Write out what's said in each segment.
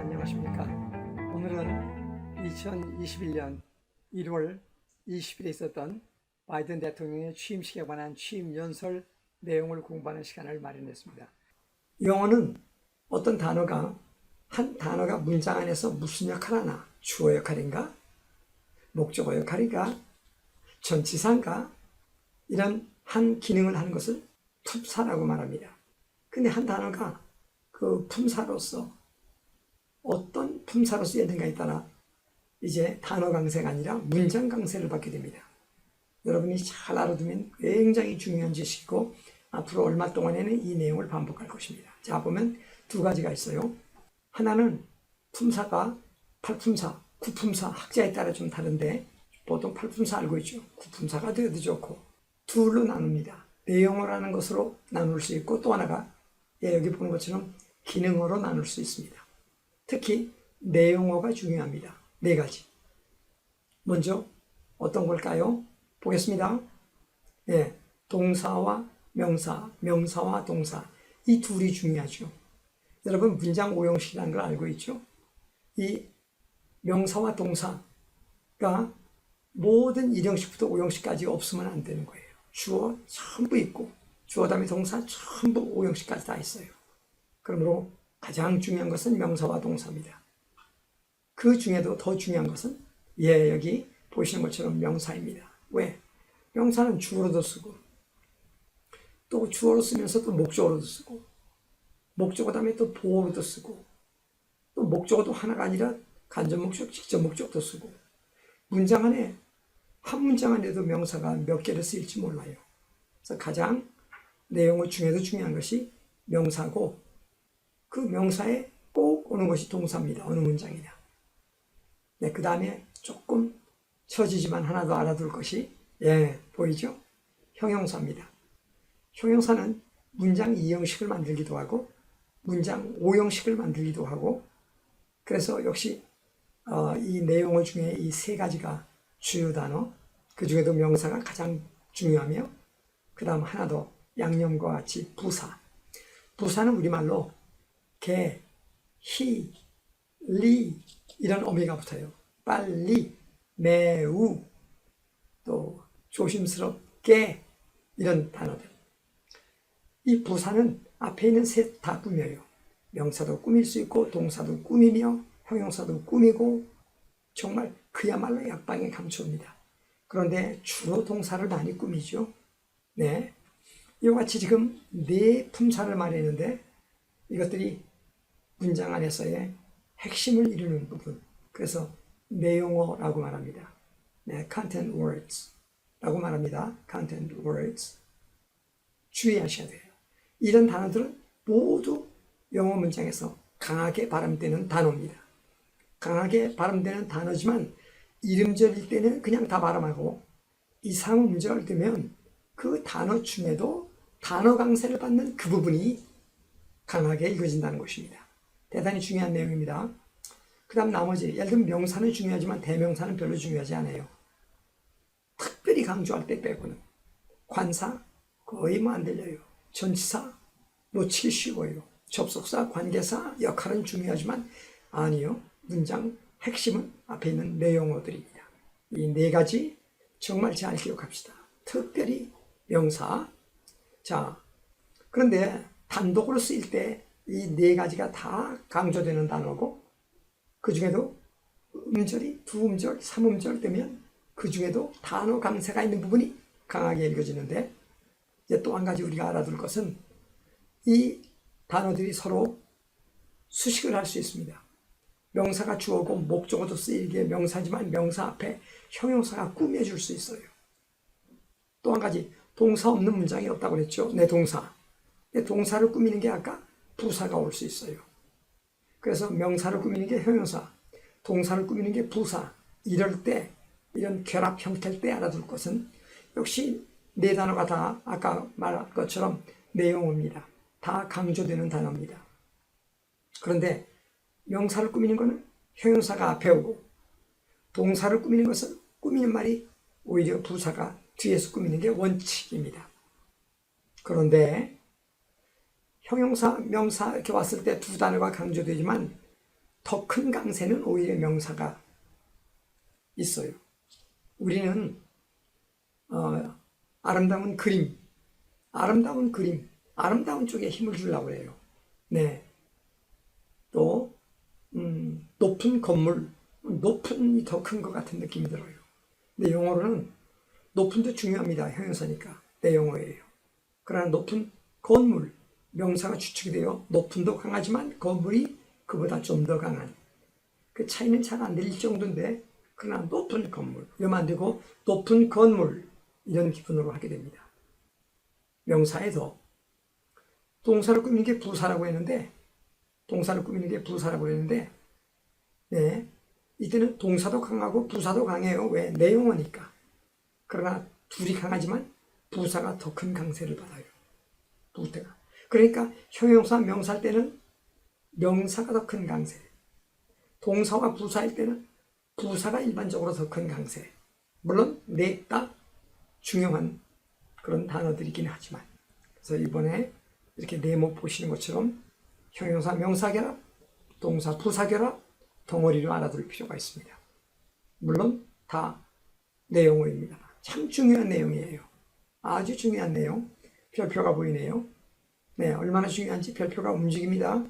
안녕하십니까? 오늘은 2021년 1월 20일에 있었던 바이든 대통령의 취임식에 관한 취임 연설 내용을 공부하는 시간을 마련했습니다. 영어는 어떤 단어가 한 단어가 문장 안에서 무슨 역할을 하나, 주어 역할인가, 목적어 역할인가, 전치사인가, 이런 한 기능을 하는 것을 품사라고 말합니다. 근데 한 단어가 그 품사로서 어떤 품사로 쓰여야 되는가에 따라 이제 단어 강세가 아니라 문장 강세를 받게 됩니다. 여러분이 잘 알아두면 굉장히 중요한 지식이고 앞으로 얼마 동안에는 이 내용을 반복할 것입니다. 자, 보면 두 가지가 있어요. 하나는 품사가 8품사, 9품사, 학자에 따라 좀 다른데 보통 8품사 알고 있죠. 9품사가 되어도 좋고 둘로 나눕니다. 내용어라는 것으로 나눌 수 있고 또 하나가 여기 보는 것처럼 기능어로 나눌 수 있습니다. 특히 내용어가 중요합니다. 네 가지. 먼저 어떤 걸까요? 보겠습니다. 동사와 명사, 명사와 동사, 이 둘이 중요하죠. 여러분 문장 오형식이라는 걸 알고 있죠? 이 명사와 동사가 모든 1형식부터 5형식까지 없으면 안 되는 거예요. 주어 전부 있고 주어 다음에 동사 전부 5형식까지 다 있어요. 그러므로 가장 중요한 것은 명사와 동사입니다. 그 중에도 더 중요한 것은 여기 보시는 것처럼 명사입니다. 왜? 명사는 주어로도 쓰고 또 주어로 쓰면서 또 목적어로도 쓰고 목적어 다음에 또 보어로도 쓰고 또 목적어도 하나가 아니라 간접 목적, 직접 목적도 쓰고 문장 안에 한 문장 안에도 명사가 몇 개를 쓰일지 몰라요. 그래서 가장 내용어 중에도 중요한 것이 명사고 그 명사에 꼭 오는 것이 동사입니다. 어느 문장이나. 그 다음에 조금 처지지만 하나 더 알아둘 것이 보이죠? 형용사입니다. 형용사는 문장 2형식을 만들기도 하고 문장 5형식을 만들기도 하고 그래서 역시 이 내용어 중에 이 세 가지가 주요 단어, 그 중에도 명사가 가장 중요하며 그 다음 하나 더 양념과 같이 부사. 부사는 우리말로 개, 히, 리 이런 어미가 붙어요. 빨리, 매우, 또 조심스럽게 이런 단어들. 이 부사는 앞에 있는 셋 다 꾸며요. 명사도 꾸밀 수 있고 동사도 꾸미며 형용사도 꾸미고 정말 그야말로 약방의 감초입니다. 그런데 주로 동사를 많이 꾸미죠. 이와 같이 지금 네 품사를 말했는데 이것들이 문장 안에서의 핵심을 이루는 부분, 그래서 내용어라고 말합니다. content words 라고 말합니다. content words. 주의하셔야 돼요. 이런 단어들은 모두 영어 문장에서 강하게 발음되는 단어입니다. 강하게 발음되는 단어지만 이름절일 때는 그냥 다 발음하고 이상음절 되면 그 단어 중에도 단어 강세를 받는 그 부분이 강하게 읽어진다는 것입니다. 대단히 중요한 내용입니다. 그 다음 나머지 예를 들면 명사는 중요하지만 대명사는 별로 중요하지 않아요. 특별히 강조할 때 빼고는 관사 거의 안 들려요. 전치사 놓치기 쉬워요. 접속사, 관계사 역할은 중요하지만 아니요. 문장 핵심은 앞에 있는 내용어들입니다. 이 네 가지 정말 잘 기억합시다. 특별히 명사. 자, 그런데 단독으로 쓰일 때 이 네 가지가 다 강조되는 단어고 그 중에도 음절이 두 음절, 3음절 되면 그 중에도 단어 강세가 있는 부분이 강하게 읽어지는데 이제 또 한 가지 우리가 알아둘 것은 이 단어들이 서로 수식을 할 수 있습니다. 명사가 주어고 목적어도 쓰이기에 명사지만 명사 앞에 형용사가 꾸며줄 수 있어요. 또 한 가지 동사 없는 문장이 없다고 그랬죠. 동사. 동사를 꾸미는 게 아까 부사가 올 수 있어요. 그래서 명사를 꾸미는 게 형용사, 동사를 꾸미는 게 부사. 이럴 때 이런 결합 형태일 때 알아둘 것은 역시 네 단어가 다 아까 말한 것처럼 내용어입니다. 다 강조되는 단어입니다. 그런데 명사를 꾸미는 것은 형용사가 앞에 오고 동사를 꾸미는 것은 꾸미는 말이 오히려 부사가 뒤에서 꾸미는 게 원칙입니다. 그런데 형용사, 명사 이렇게 왔을 때 두 단어가 강조되지만 더 큰 강세는 오히려 명사가 있어요. 우리는 아름다운 그림, 아름다운 쪽에 힘을 주려고 해요. 네. 또 높은 건물, 높은이 더 큰 것 같은 느낌이 들어요. 근데 영어로는 높은도 중요합니다. 형용사니까 내 영어예요. 그러나 높은 건물, 명사가 주축이 되어 높은도 강하지만 건물이 그보다 좀 더 강한, 그 차이는 잘 안 들릴 정도인데, 그러나 높은 건물, 이러면 안 되고 높은 건물, 이런 기분으로 하게 됩니다. 명사에도 동사를 꾸미는 게 부사라고 했는데, 네, 이때는 동사도 강하고 부사도 강해요. 왜? 내 영어니까. 그러나 둘이 강하지만 부사가 더 큰 강세를 받아요. 부태가. 그러니까 형용사, 명사할 때는 명사가 더 큰 강세, 동사와 부사일 때는 부사가 일반적으로 더 큰 강세. 물론 넷 다 중요한 그런 단어들이긴 하지만, 그래서 이번에 이렇게 네모 보시는 것처럼 형용사, 명사 결합, 동사, 부사 결합, 덩어리로 알아둘 필요가 있습니다. 물론 다 내 영어입니다. 참 중요한 내용이에요. 아주 중요한 내용. 별표가 보이네요. 네, 얼마나 중요한지 별표가 움직입니다.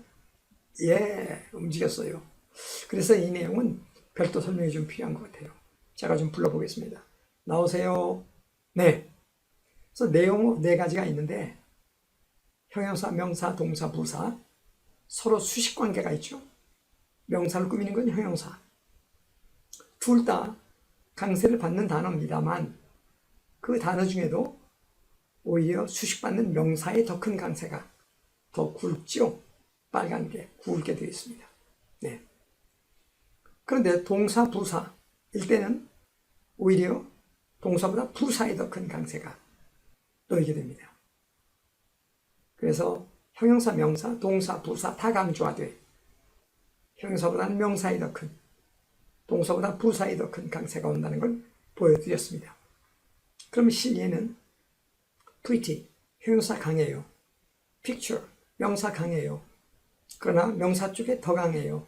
예, 움직였어요. 그래서 이 내용은 별도 설명이 좀 필요한 것 같아요. 제가 좀 불러보겠습니다. 나오세요. 네. 그래서 내용 네 가지가 있는데, 형용사, 명사, 동사, 부사, 서로 수식 관계가 있죠. 명사를 꾸미는 건 형용사. 둘 다 강세를 받는 단어입니다만, 그 단어 중에도 오히려 수식받는 명사의 더 큰 강세가 더 굵죠. 빨간 게 굵게 되어 있습니다. 네. 그런데 동사, 부사일 때는 오히려 동사보다 부사의 더 큰 강세가 놓이게 됩니다. 그래서 형용사, 명사, 동사, 부사 다 강조하되 형용사보다는 명사의 더 큰, 동사보다 부사의 더 큰 강세가 온다는 걸 보여드렸습니다. 그럼 실예는 pretty, 형용사 강해요. picture, 명사 강해요. 그러나 명사 쪽에 더 강해요.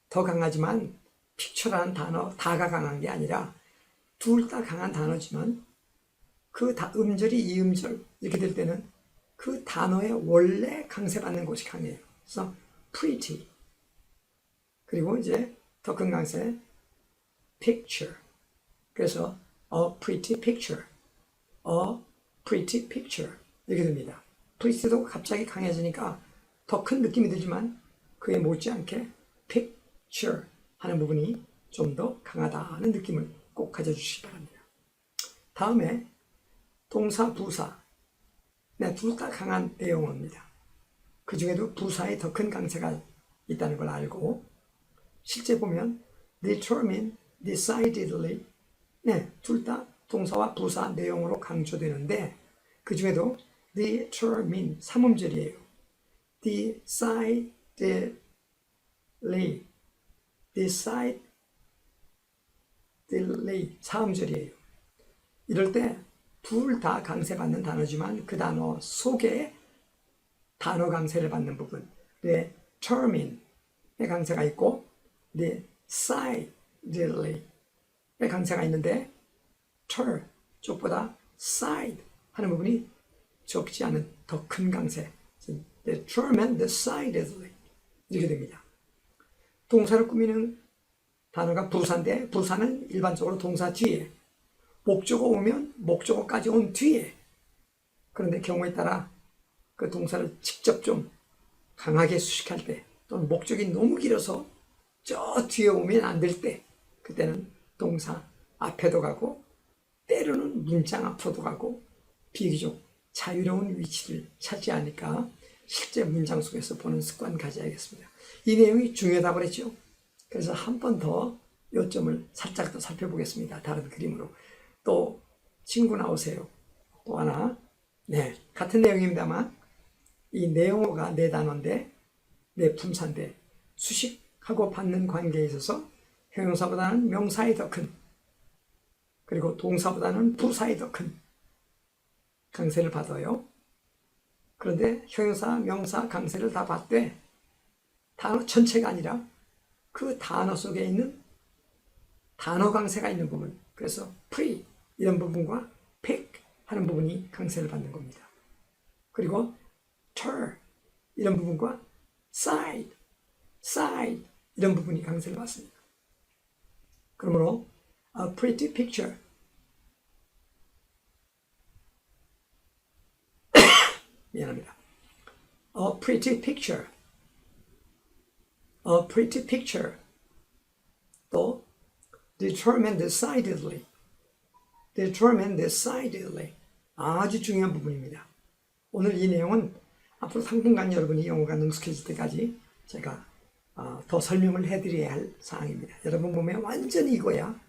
더 강하지만 picture라는 단어 다가 강한 게 아니라 둘 다 강한 단어지만 그 음절이 이 음절 이렇게 될 때는 그 단어의 원래 강세받는 곳이 강해요. 그래서 pretty, 그리고 이제 더 큰 강세 picture. 그래서 a pretty picture, a pretty picture 이렇게 됩니다. pretty도 갑자기 강해지니까 더 큰 느낌이 들지만 그에 못지않게 picture 하는 부분이 좀 더 강하다는 느낌을 꼭 가져주시기 바랍니다. 다음에 동사, 부사, 네, 둘 다 강한 내용어입니다. 그 중에도 부사에 더 큰 강세가 있다는 걸 알고, 실제 보면 determine, decidedly, 네, 둘 다 동사와 부사 내용으로 강조되는데, 그 중에도 determine 3음절이에요. decidedly, decidedly 4음절이에요. 이럴 때 둘 다 강세받는 단어지만 그 단어 속에 단어 강세를 받는 부분, determine의 강세가 있고 decidedly의 강세가 있는데, ter 쪽보다 side 하는 부분이 적지 않은 더 큰 강세, determine, decidedly 이렇게 됩니다. 동사를 꾸미는 단어가 부사인데, 부사는 일반적으로 동사 뒤에, 목적어 오면 목적어까지 온 뒤에, 그런데 경우에 따라 그 동사를 직접 좀 강하게 수식할 때, 또는 목적이 너무 길어서 저 뒤에 오면 안 될 때, 그때는 동사 앞에도 가고 때로는 문장 앞으로도 가고 비교적 자유로운 위치를 차지하니까 실제 문장 속에서 보는 습관 가져야겠습니다. 이 내용이 중요하다고 그랬죠. 그래서 한 번 더 요점을 살짝 더 살펴보겠습니다. 다른 그림으로. 또 친구 나오세요. 또 하나. 네, 같은 내용입니다만 이 내용어가 네 단어인데, 네 품사인데, 수식하고 받는 관계에 있어서 형용사보다는 명사의 더 큰, 그리고 동사보다는 부사의 더 큰 강세를 받아요. 그런데 형용사, 명사 강세를 다 받되 단어 전체가 아니라 그 단어 속에 있는 단어 강세가 있는 부분, 그래서 pre 이런 부분과 pick 하는 부분이 강세를 받는 겁니다. 그리고 ter 이런 부분과 side 이런 부분이 강세를 받습니다. 그러므로 a pretty picture 미안합니다. A pretty picture 또 determined decidedly 아주 중요한 부분입니다. 오늘 이 내용은 앞으로 당분간 여러분이 영어가 능숙해질 때까지 제가 더 설명을 해드려야 할 사항입니다. 여러분 보면 완전히 이거야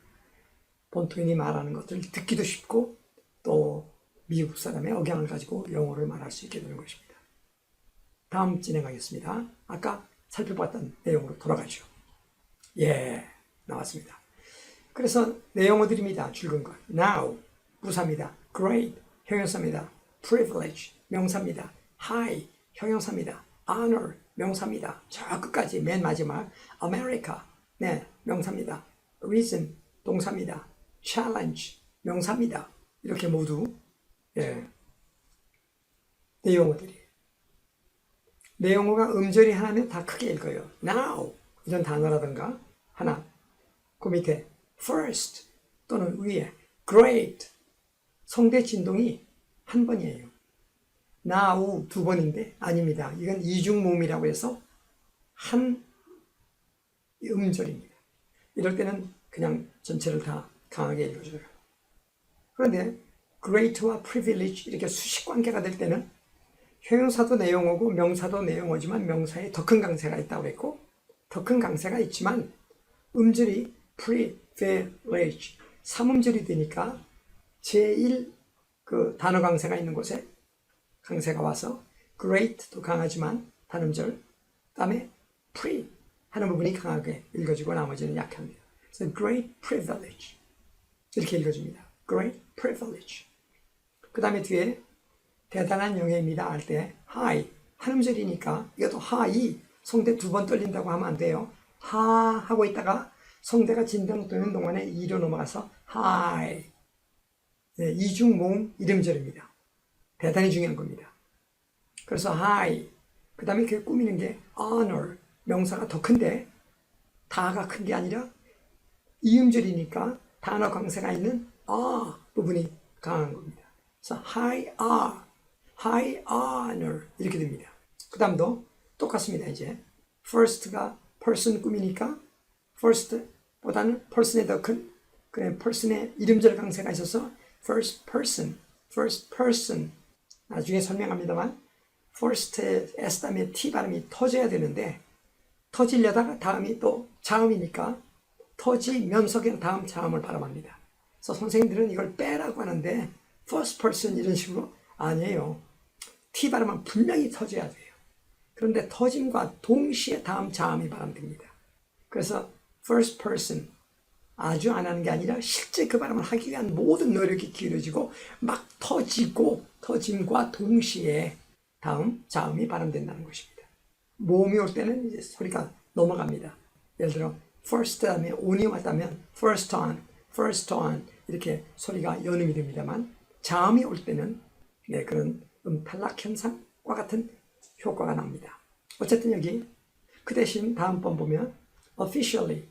본토인이 말하는 것들 듣기도 쉽고 또 미국 사람의 억양을 가지고 영어를 말할 수 있게 되는 것입니다. 다음 진행하겠습니다. 아까 살펴봤던 내용으로 돌아가죠. 나왔습니다. 그래서 내용어들입니다. 줄근 것. Now, 부사입니다. Great, 형용사입니다. Privilege, 명사입니다. High, 형용사입니다. Honor, 명사입니다. 저 끝까지 맨 마지막 America, 명사입니다. Reason, 동사입니다. Challenge, 명사입니다. 이렇게 모두 내용어들이에요. 내용어가 음절이 하나면 다 크게 읽어요. Now, 이런 단어라든가 하나, 그 밑에 first 또는 위에 great, 성대 진동이 한 번이에요. now 두 번인데 아닙니다. 이건 이중모음이라고 해서 한 음절입니다. 이럴 때는 그냥 전체를 다 강하게 읽어줘요. 그런데 great와 privilege 이렇게 수식 관계가 될 때는 형용사도 내용어고 명사도 내용어지만 명사에 더 큰 강세가 있다고 했고 더 큰 강세가 있지만 음절이 privilege 3음절이 되니까 제1 그 단어 강세가 있는 곳에 강세가 와서 great도 강하지만 단음절 그다음에 pre 하는 부분이 강하게 읽어지고 나머지는 약합니다. 그래서 great privilege 이렇게 읽어줍니다. great privilege. 그 다음에 뒤에 대단한 영예입니다 할 때 high 한음절이니까 이것도 high 성대 두 번 떨린다고 하면 안 돼요. 하 하고 있다가 성대가 진동 되는 동안에 이로 넘어가서 high 이중 모음 이름절입니다. 대단히 중요한 겁니다. 그래서 high 그 다음에 그 꾸미는 게 honor 명사가 더 큰데 다가 큰 게 아니라 이음절이니까 단어 강세가 있는 부분이 강한 겁니다. 그래서 high honor 이렇게 됩니다. 그 다음도 똑같습니다. 이제 first가 person 꾸미니까 first보다는 person에 더 큰 그래 person의 이름절 강세가 있어서 first person 나중에 설명합니다만 first에 s 다음에 t 발음이 터져야 되는데 터지려다가 다음이 또 자음이니까 터지면서 그냥 다음 자음을 발음합니다. 그래서 선생님들은 이걸 빼라고 하는데 first person 이런 식으로 아니에요. t 발음은 분명히 터져야 돼요. 그런데 터짐과 동시에 다음 자음이 발음됩니다. 그래서 first person 아주 안 하는 게 아니라 실제 그 발음을 하기 위한 모든 노력이 기울어지고 막 터짐과 동시에 다음 자음이 발음된다는 것입니다. 모음이 올 때는 이제 소리가 넘어갑니다. 예를 들어 first 다음에 on이 왔다면 first on 이렇게 소리가 연음이 됩니다만 자음이 올 때는 그런 탈락 현상과 같은 효과가 납니다. 어쨌든 여기 그 대신 다음 번 보면 officially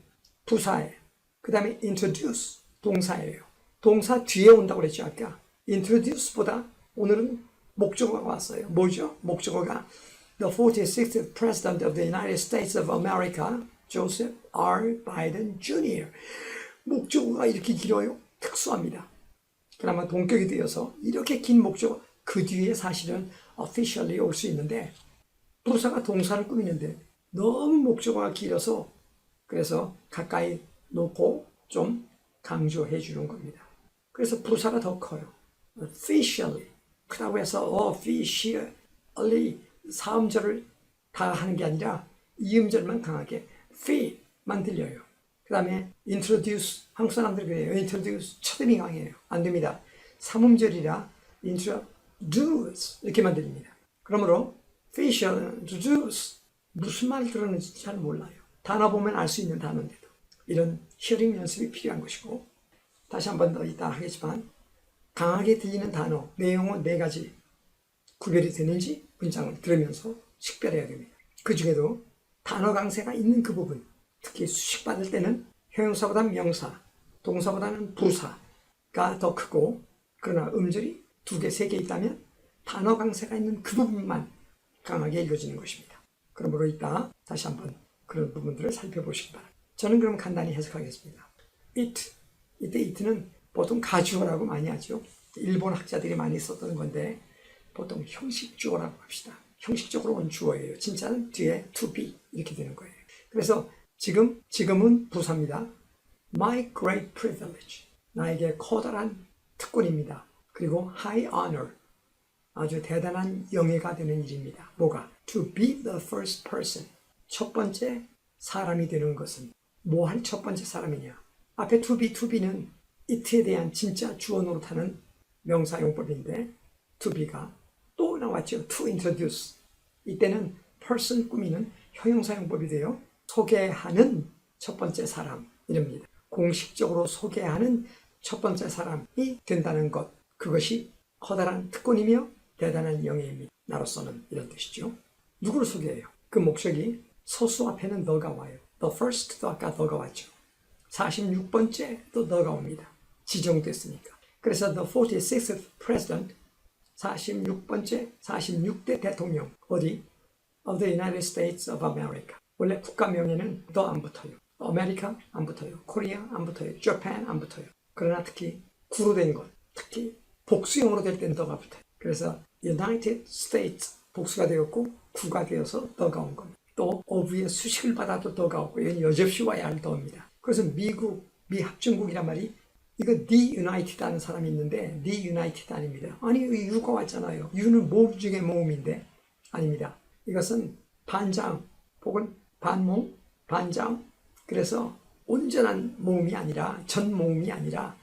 부사예요. 그 다음에 introduce 동사예요. 동사 뒤에 온다고 그랬죠 아까. introduce보다 오늘은 목적어가 왔어요. 뭐죠? 목적어가 The 46th President of the United States of America, Joseph R. Biden Jr. 목적어가 이렇게 길어요? 특수합니다. 그나마 동격이 되어서 이렇게 긴 목적어 그 뒤에 사실은 officially 올 수 있는데 부사가 동사를 꾸미는데 너무 목적어가 길어서 그래서 가까이 놓고 좀 강조해 주는 겁니다. 그래서 부사가 더 커요. officially 그렇다고 해서 officially 4음절을 다 하는 게 아니라 2음절만 강하게 fe만 들려요. 그 다음에 introduce 한국 사람들 그래요. introduce 첫음이 강해요. 안 됩니다. 3음절이라 introduce 이렇게만 들립니다. 그러므로 official introduce 무슨 말 들었는지 잘 몰라요. 단어 보면 알 수 있는 단어인데도 이런 히어링 연습이 필요한 것이고, 다시 한 번 더 이따 하겠지만 강하게 들리는 단어, 내용은 4가지 구별이 되는지 문장을 들으면서 식별해야 됩니다. 그 중에도 단어 강세가 있는 그 부분, 특히 수식받을 때는 형용사보다는 명사, 동사보다는 부사가 더 크고, 그러나 음절이 2개, 3개 있다면 단어 강세가 있는 그 부분만 강하게 읽어지는 것입니다. 그러므로 이따 다시 한번 그런 부분들을 살펴보시기 바랍니다. 저는 그럼 간단히 해석하겠습니다. it, 이때 it는 보통 가주어라고 많이 하죠. 일본 학자들이 많이 썼던 건데 보통 형식주어라고 합시다. 형식적으로 온 주어예요. 진짜는 뒤에 to be 이렇게 되는 거예요. 그래서 지금은 부사입니다. My great privilege, 나에게 커다란 특권입니다. 그리고 high honor, 아주 대단한 영예가 되는 일입니다. 뭐가? To be the first person, 첫 번째 사람이 되는 것은 뭐 할 첫 번째 사람이냐? 앞에 to be는 it에 대한 진짜 주어 노릇하는 명사용법인데 to be가 또 나왔죠. to introduce, 이때는 person 꾸미는 형용사용법이 돼요. 소개하는 첫 번째 사람 이랍니다. 공식적으로 소개하는 첫 번째 사람이 된다는 것, 그것이 커다란 특권이며 대단한 영예입니다. 나로서는 이런 뜻이죠. 누구를 소개해요? 그 목적이 서수 앞에는 너가 와요. The first도 아까 너가 왔죠. 46번째도 너가 옵니다. 지정됐으니까. 그래서 the 46th president, 46번째, 46대 대통령, 어디? of the United States of America. 원래 국가명에는 더 안 붙어요. 아메리카 안 붙어요. 코리아 안 붙어요. Japan 안 붙어요. 그러나 특히 구로 된 것, 특히 복수형으로 될 때는 더가 붙어요. 그래서 United States 복수가 되었고 구가 되어서 더가 온 겁니다. 또 of의 수식을 받아도 더가 오고, 이건 여접시 와야 할 더입니다. 그래서 미합중국이란 말이, 이거 the United 하는 사람이 있는데 the United 아닙니다. 아니 U가 왔잖아요. U는 모음 중에 모음인데 아닙니다. 이것은 반장 혹은 반모, 반장, 그래서 온전한 모음이 아니라 전 모음이 아니라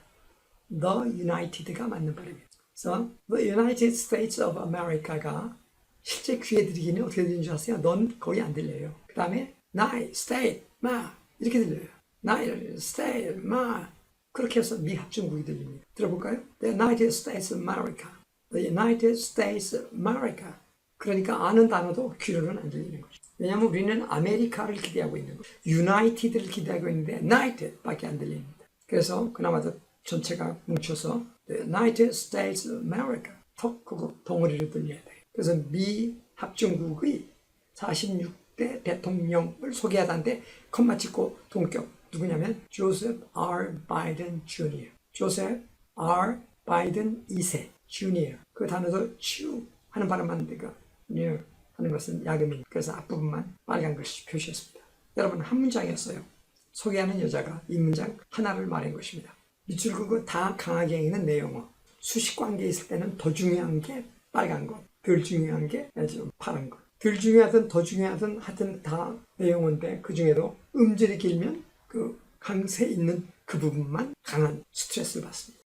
the United가 맞는 발음이에요. 그래서 the United States of America가 실제 귀에 들리기는 어떻게 들리는 줄 아세요? 넌 거의 안 들려요. 그 다음에 United States, 마 이렇게 들려요. United States, 마 그렇게 해서 미합중국이 들립니다. 들어볼까요? The United States of America, the United States of America. 그러니까 아는 단어도 귀로는 안 들리는 거죠. 왜냐하면 우리는 아메리카를 기대하고 있는 거죠. United를 기대하고 있는데 United밖에 안 들립니다. 그래서 그나마도 전체가 뭉쳐서 The United States of America, 턱 그거 덩어리로 들려야 돼요. 그래서 미합중국의 46대 대통령을 소개하다는데 컴마 찍고 동격, 누구냐면 Joseph R. Biden Jr. Joseph R. Biden 2세 Jr. 그 단어도 주 하는 발음만 되가 near 하는 것은 야금입니다. 그래서 앞부분만 빨간 글씨 표시했습니다. 여러분, 한 문장이었어요. 소개하는 여자가 이 문장 하나를 말한 것입니다. 밑줄 그거 다 강하게 읽는 내용어. 수식 관계에 있을 때는 더 중요한 게 빨간 것, 덜 중요한 게 좀 파란 것. 덜 중요하든 더 중요하든 하여튼 다 내용어인데, 그 중에도 음절이 길면 그 강세 있는 그 부분만 강한 스트레스를 받습니다.